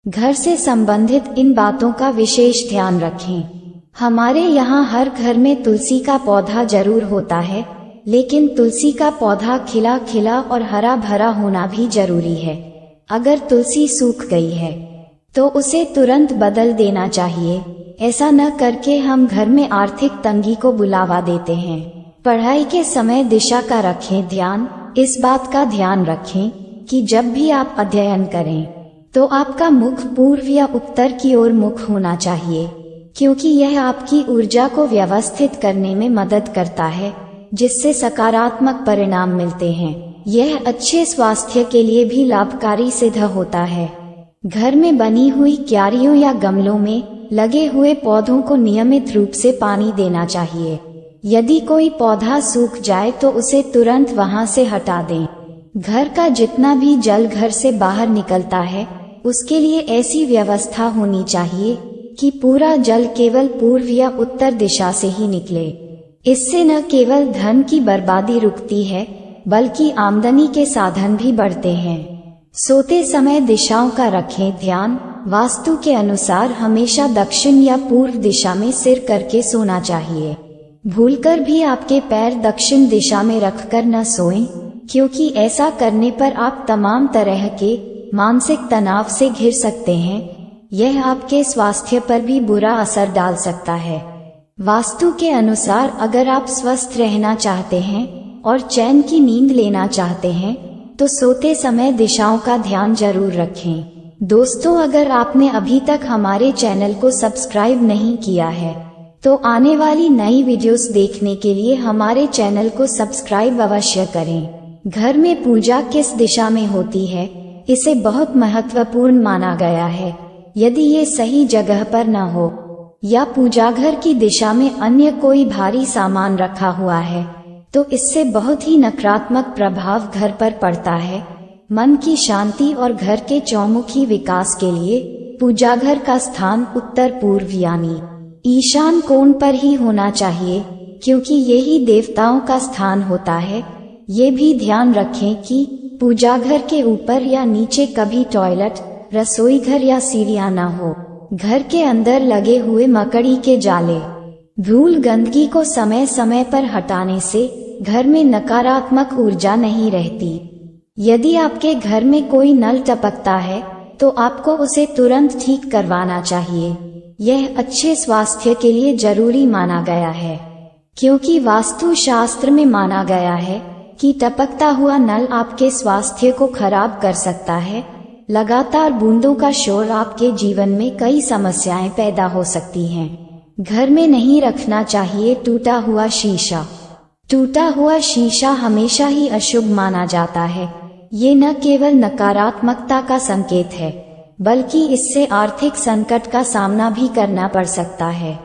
घर से संबंधित इन बातों का विशेष ध्यान रखें। हमारे यहाँ हर घर में तुलसी का पौधा जरूर होता है, लेकिन तुलसी का पौधा खिला खिला और हरा भरा होना भी जरूरी है। अगर तुलसी सूख गई है तो उसे तुरंत बदल देना चाहिए। ऐसा न करके हम घर में आर्थिक तंगी को बुलावा देते हैं। पढ़ाई के समय दिशा का रखें ध्यान। इस बात का ध्यान रखें कि जब भी आप अध्ययन करें तो आपका मुख पूर्व या उत्तर की ओर मुख होना चाहिए, क्योंकि यह आपकी ऊर्जा को व्यवस्थित करने में मदद करता है, जिससे सकारात्मक परिणाम मिलते हैं। यह अच्छे स्वास्थ्य के लिए भी लाभकारी सिद्ध होता है। घर में बनी हुई क्यारियों या गमलों में लगे हुए पौधों को नियमित रूप से पानी देना चाहिए। यदि कोई पौधा सूख जाए तो उसे तुरंत वहां से हटा दें। घर का जितना भी जल घर से बाहर निकलता है, उसके लिए ऐसी व्यवस्था होनी चाहिए कि पूरा जल केवल पूर्व या उत्तर दिशा से ही निकले। इससे न केवल धन की बर्बादी रुकती है, बल्कि आमदनी के साधन भी बढ़ते हैं। सोते समय दिशाओं का रखें ध्यान। वास्तु के अनुसार हमेशा दक्षिण या पूर्व दिशा में सिर करके सोना चाहिए। भूलकर भी आपके पैर दक्षिण दिशा में रखकर न सोएं, क्योंकि ऐसा करने पर आप तमाम तरह के मानसिक तनाव से घिर सकते हैं। यह आपके स्वास्थ्य पर भी बुरा असर डाल सकता है। वास्तु के अनुसार अगर आप स्वस्थ रहना चाहते हैं और चैन की नींद लेना चाहते हैं तो सोते समय दिशाओं का ध्यान जरूर रखें। दोस्तों, अगर आपने अभी तक हमारे चैनल को सब्सक्राइब नहीं किया है तो आने वाली नई वीडियोस देखने के लिए हमारे चैनल को सब्सक्राइब अवश्य करें। घर में पूजा किस दिशा में होती है, इसे बहुत महत्वपूर्ण माना गया है। यदि ये सही जगह पर न हो या पूजा घर की दिशा में अन्य कोई भारी सामान रखा हुआ है तो इससे बहुत ही नकारात्मक प्रभाव घर पर पड़ता है। मन की शांति और घर के चौमुखी विकास के लिए पूजा घर का स्थान उत्तर पूर्व यानी ईशान कोण पर ही होना चाहिए, क्योंकि यही देवताओं का स्थान होता है। ये भी ध्यान रखें कि पूजा घर के ऊपर या नीचे कभी टॉयलेट, रसोई घर या सीढ़ियां न हो। घर के अंदर लगे हुए मकड़ी के जाले, धूल, गंदगी को समय समय पर हटाने से घर में नकारात्मक ऊर्जा नहीं रहती। यदि आपके घर में कोई नल टपकता है तो आपको उसे तुरंत ठीक करवाना चाहिए। यह अच्छे स्वास्थ्य के लिए जरूरी माना गया है, क्योंकि वास्तु शास्त्र में माना गया है कि टपकता हुआ नल आपके स्वास्थ्य को खराब कर सकता है। लगातार बूंदों का शोर आपके जीवन में कई समस्याएं पैदा हो सकती हैं। घर में नहीं रखना चाहिए टूटा हुआ शीशा। टूटा हुआ शीशा हमेशा ही अशुभ माना जाता है। ये न केवल नकारात्मकता का संकेत है, बल्कि इससे आर्थिक संकट का सामना भी करना पड़ सकता है।